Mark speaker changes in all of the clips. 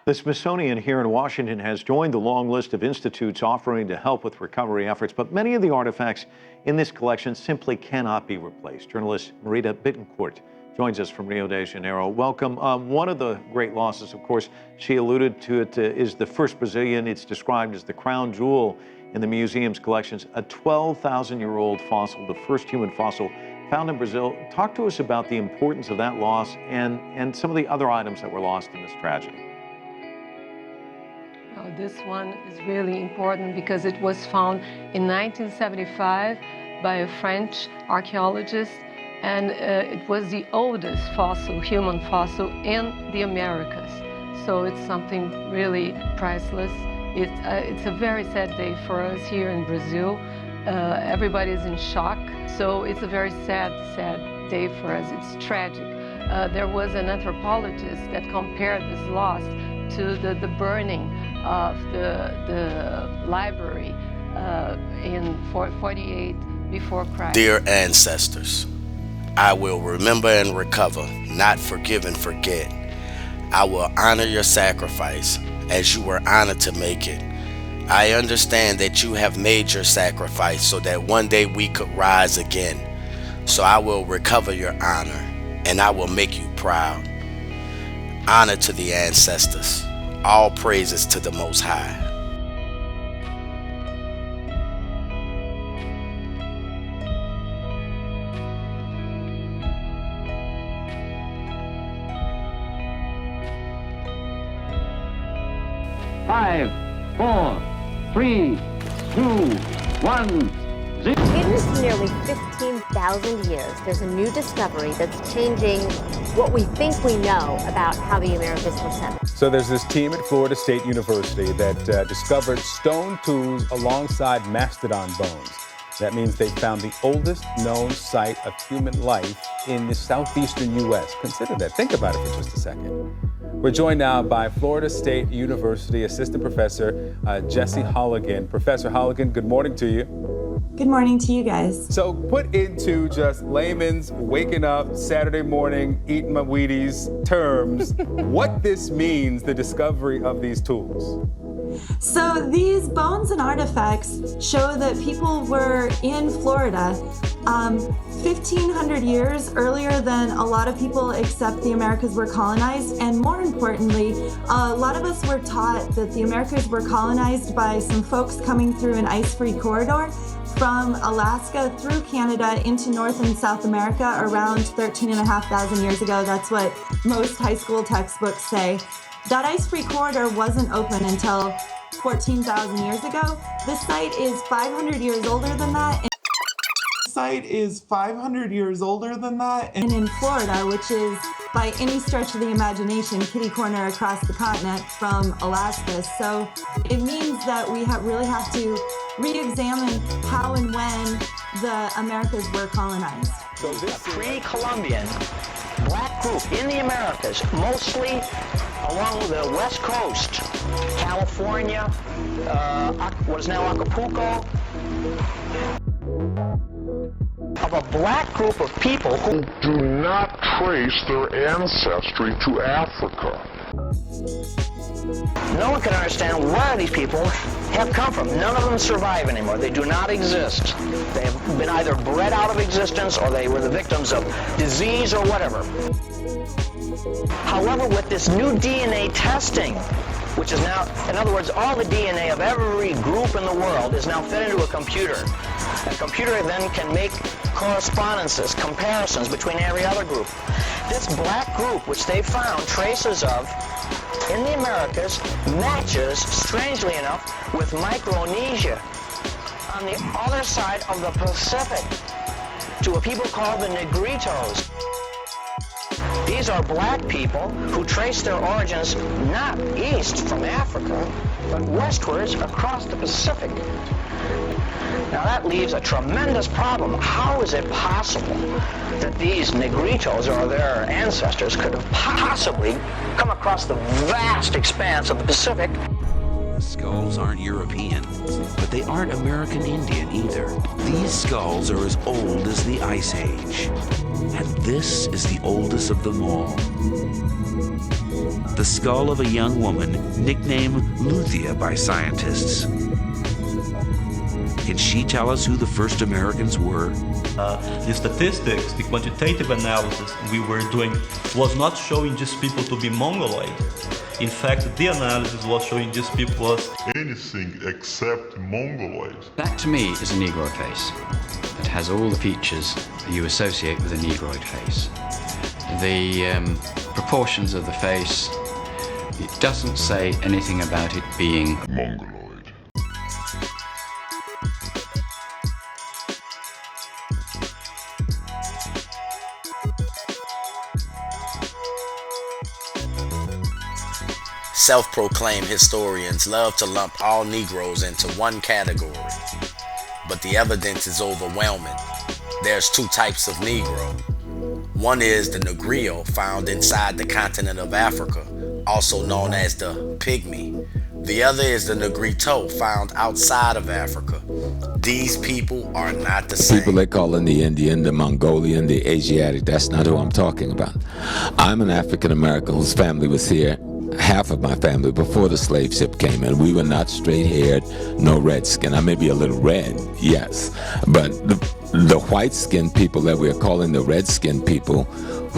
Speaker 1: The Smithsonian here in Washington has joined the long list of institutes offering to help with recovery efforts, but many of the artifacts in this collection simply cannot be replaced. Journalist Marita Bittencourt joins us from Rio de Janeiro. Welcome. One of the great losses, of course, she alluded to it, is the first Brazilian. It's described as the crown jewel in the museum's collections, a 12,000-year-old fossil, the first human fossil found in Brazil. Talk to us about the importance of that loss and some of the other items that were lost in this tragedy.
Speaker 2: This one is really important because it was found in 1975 by a French archaeologist, and it was the oldest fossil, human fossil, in the Americas. So it's something really priceless. It's a very sad day for us here in Brazil. Everybody's in shock, so it's a very sad day for us. It's tragic. There was an anthropologist that compared this loss to the burning of the library in 48 before Christ.
Speaker 3: Dear ancestors, I will remember and recover, not forgive and forget. I will honor your sacrifice as you were honored to make it. I understand that you have made your sacrifice so that one day we could rise again. So I will recover your honor and I will make you proud. Honor to the ancestors. All praises to the Most High.
Speaker 4: Five, 4, 3, 2, 1.
Speaker 5: In nearly 15,000 years, there's a new discovery that's changing what we think we know about how the Americas were settled.
Speaker 6: So there's this team at Florida State University that discovered stone tools alongside mastodon bones. That means they found the oldest known site of human life in the southeastern U.S. Consider that. Think about it for just a second. We're joined now by Florida State University Assistant Professor Jesse Holligan. Professor Holligan, good morning to you.
Speaker 7: Good morning to you guys.
Speaker 6: So put into just layman's waking up Saturday morning, eating my Wheaties terms, what this means, the discovery of these tools.
Speaker 7: So these bones and artifacts show that people were in Florida 1,500 years earlier than a lot of people accept the Americas were colonized. And more importantly, a lot of us were taught that the Americas were colonized by some folks coming through an ice-free corridor from Alaska through Canada into North and South America around 13,500 years ago. That's what most high school textbooks say. That ice-free corridor wasn't open until 14,000 years ago. This site is 500 years older than that. And in Florida, which is by any stretch of the imagination, kitty corner across the continent from Alaska. So it means that we really have to re-examine how and when the Americas were colonized.
Speaker 8: So this pre-Columbian black group in the Americas, mostly along the West Coast, California, what is now Acapulco, of a black group of people who
Speaker 9: do not trace their ancestry to Africa.
Speaker 8: No one can understand where these people have come from. None of them survive anymore. They do not exist. They have been either bred out of existence or they were the victims of disease or whatever. However, with this new DNA testing, which is now, in other words, all the DNA of every group in the world is now fed into a computer. A computer then can make correspondences, comparisons between every other group. This black group, which they found traces of in the Americas, matches, strangely enough, with Micronesia on the other side of the Pacific to a people called the Negritos. These are black people who trace their origins not east from Africa, but westwards across the Pacific. Now that leaves a tremendous problem. How is it possible that these Negritos or their ancestors could have possibly come across the vast expanse of the Pacific?
Speaker 10: The skulls aren't European, but they aren't American Indian either. These skulls are as old as the Ice Age. And this is the oldest of them all. The skull of a young woman nicknamed Luthia by scientists. Can she tell us who the first Americans were?
Speaker 11: The statistics, the quantitative analysis we were doing was not showing just people to be Mongoloid. In fact, the analysis was showing just people as
Speaker 9: anything except Mongoloid.
Speaker 12: That to me is a Negroid face. It has all the features you associate with a Negroid face. The proportions of the face, it doesn't say anything about it being
Speaker 9: Mongoloid.
Speaker 3: Self-proclaimed historians love to lump all Negroes into one category, but the evidence is overwhelming. There's two types of Negro. One is the Negrio, found inside the continent of Africa, also known as the Pygmy. The other is the Negrito, found outside of Africa. These people are not the same.
Speaker 13: People they call in the Indian, the Mongolian, the Asiatic, that's not who I'm talking about. I'm an African American whose family was here, half of my family, before the slave ship came in. We were not straight-haired, no redskin. I may be a little red, yes, but the white-skinned people that we're calling the red-skinned people,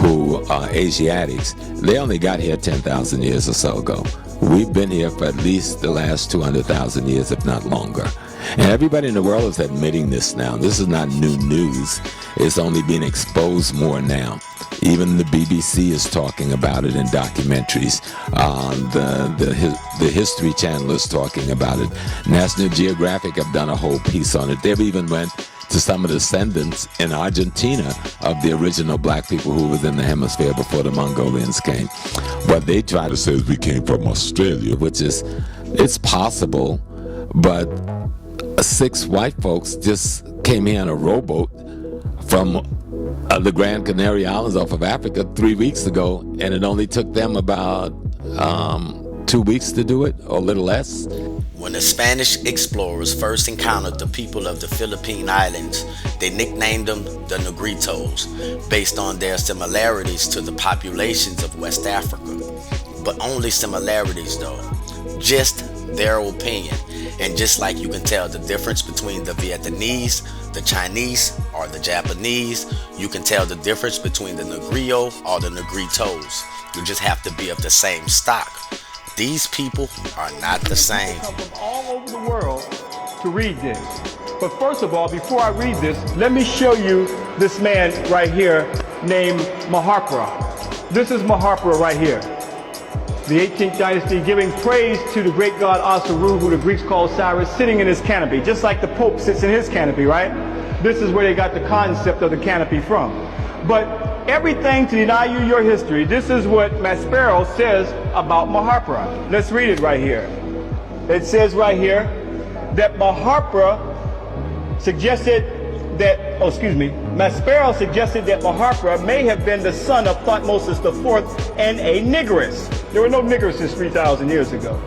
Speaker 13: who are Asiatics, they only got here 10,000 years or so ago. We've been here for at least the last 200,000 years, if not longer. And everybody in the world is admitting this now. This is not new news. It's only being exposed more now. Even the BBC is talking about it in documentaries. The History Channel is talking about it. National Geographic have done a whole piece on it. They've even went to some of the descendants in Argentina of the original black people who was in the hemisphere before the Mongolians came. What they try to say is we came from Australia, which is, it's possible, but 6 white folks just came here on a rowboat from the Grand Canary Islands off of Africa 3 weeks ago, and it only took them about 2 weeks to do it, or a little less.
Speaker 3: When the Spanish explorers first encountered the people of the Philippine Islands, they nicknamed them the Negritos, based on their similarities to the populations of West Africa. But only similarities though, just their opinion. And just like you can tell the difference between the Vietnamese, the Chinese, or the Japanese, you can tell the difference between the Negrio or the Negritos. You just have to be of the same stock. These people are not the same.
Speaker 14: Come from all over the world to read this. But first of all, before I read this, let me show you this man right here named Maharpura. This is Maharpura right here. The 18th dynasty, giving praise to the great god Asuru, who the Greeks call Cyrus, sitting in his canopy, just like the Pope sits in his canopy, right? This is where they got the concept of the canopy from. But everything to deny you your history, this is what Maspero says about Maharpura. Let's read it right here. It says right here that Maharpura suggested that, Maspero suggested that Maharpura may have been the son of Thutmosis IV and a negress. There were no negresses 3,000 years ago.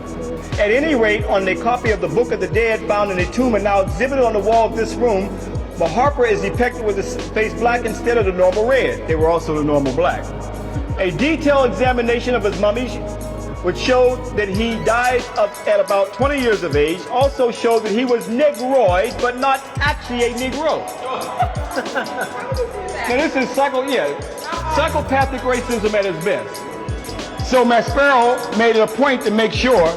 Speaker 14: At any rate, on a copy of the Book of the Dead found in a tomb and now exhibited on the wall of this room, Maharpura is depicted with his face black instead of the normal red. They were also the normal black. A detailed examination of his mummy, which showed that he died at about 20 years of age, also showed that he was Negroid, but not actually a Negro. Now this is psychopathic racism at its best. So Maspero made it a point to make sure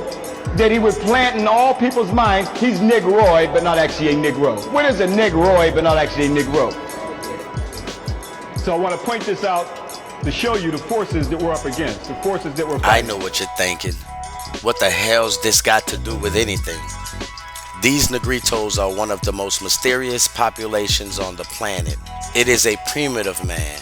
Speaker 14: that he would plant in all people's minds, he's Negroid, but not actually a Negro. What is a Negroid, but not actually a Negro? So I want to point this out to show you the forces that we're up against, the forces that we're fighting.
Speaker 3: I know what you're thinking. What the hell's this got to do with anything? These Negritos are one of the most mysterious populations on the planet. It is a primitive man.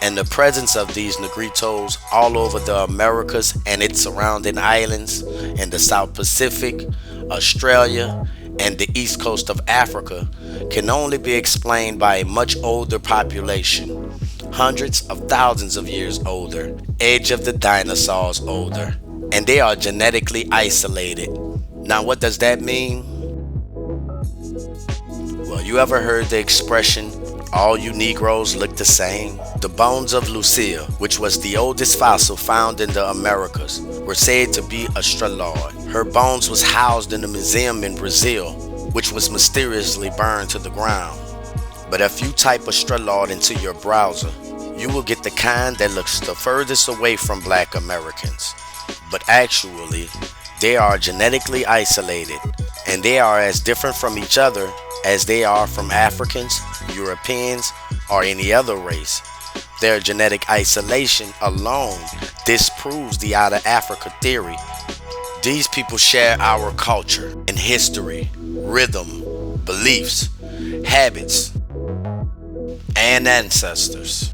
Speaker 3: And the presence of these Negritos all over the Americas and its surrounding islands in the South Pacific, Australia, and the east coast of Africa can only be explained by a much older population, hundreds of thousands of years older, age of the dinosaurs older, and they are genetically isolated. Now what does that mean? Well, you ever heard the expression, all you Negroes look the same? The bones of Lucille, which was the oldest fossil found in the Americas, were said to be a strelord. Her bones was housed in a museum in Brazil, which was mysteriously burned to the ground. But if you type a strelord into your browser, you will get the kind that looks the furthest away from Black Americans. But actually, they are genetically isolated, and they are as different from each other as they are from Africans, Europeans, or any other race. Their genetic isolation alone disproves the out of Africa theory. These people share our culture and history, rhythm, beliefs, habits, and ancestors.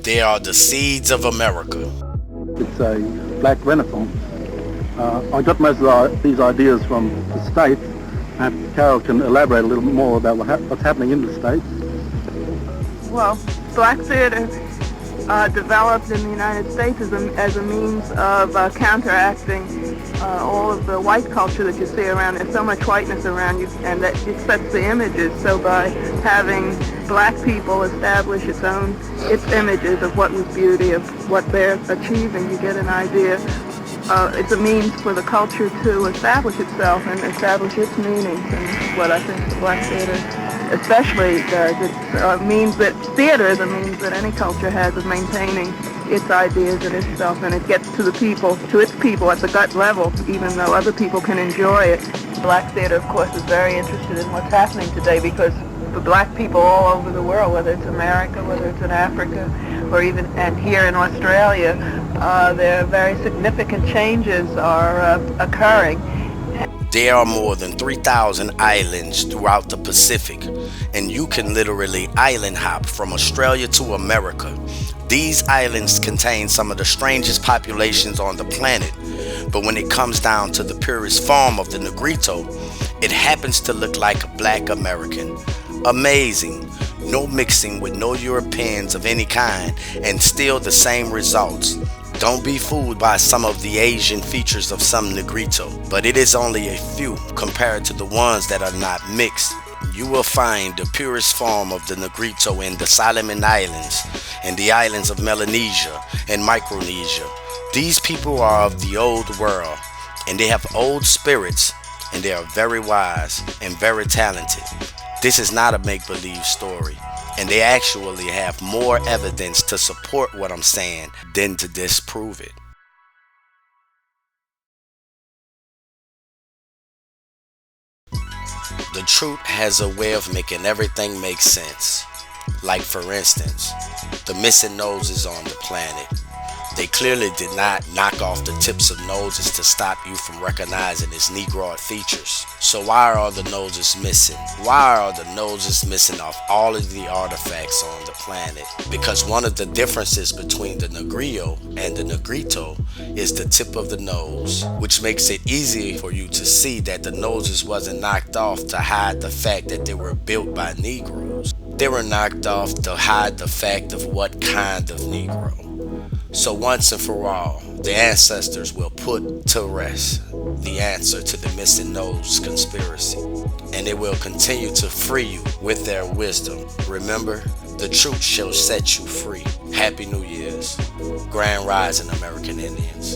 Speaker 3: They are the seeds of America.
Speaker 15: It's a black renaissance. I got most of these ideas from the States, and Carol can elaborate a little bit more about what's happening in the States.
Speaker 16: Well, black theater developed in the United States as a means of counteracting all of the white culture that you see around. There's so much whiteness around you, and that it sets the images. So by having black people establish its images of what was beauty, of what they're achieving, you get an idea. It's a means for the culture to establish itself and establish its meanings, and what I think the black theater especially does. It means that theater is a means that any culture has of maintaining its ideas and itself, and it gets to the people, to its people at the gut level, even though other people can enjoy it. Black theater, of course, is very interested in what's happening today, because the black people all over the world, whether it's America, whether it's in Africa, or even and here in Australia, there are very significant changes are occurring.
Speaker 3: There are more than 3,000 islands throughout the Pacific, and you can literally island hop from Australia to America. These islands contain some of the strangest populations on the planet, but when it comes down to the purest form of the Negrito, it happens to look like a Black American. Amazing. No mixing with no Europeans of any kind, and still the same results. Don't be fooled by some of the Asian features of some Negrito, but it is only a few compared to the ones that are not mixed. You will find the purest form of the Negrito in the Solomon Islands and the islands of Melanesia and Micronesia. These people are of the old world, and they have old spirits, and they are very wise and very talented. This is not a make-believe story, and they actually have more evidence to support what I'm saying than to disprove it. The truth has a way of making everything make sense. Like, for instance, the missing noses on the planet. They clearly did not knock off the tips of noses to stop you from recognizing its Negroid features. So why are the noses missing? Why are the noses missing off all of the artifacts on the planet? Because one of the differences between the Negrillo and the Negrito is the tip of the nose, which makes it easy for you to see that the noses wasn't knocked off to hide the fact that they were built by Negroes. They were knocked off to hide the fact of what kind of Negro. So once and for all, the ancestors will put to rest the answer to the missing nose conspiracy, and they will continue to free you with their wisdom. Remember, the truth shall set you free. Happy New Year's. Grand Rising, American Indians.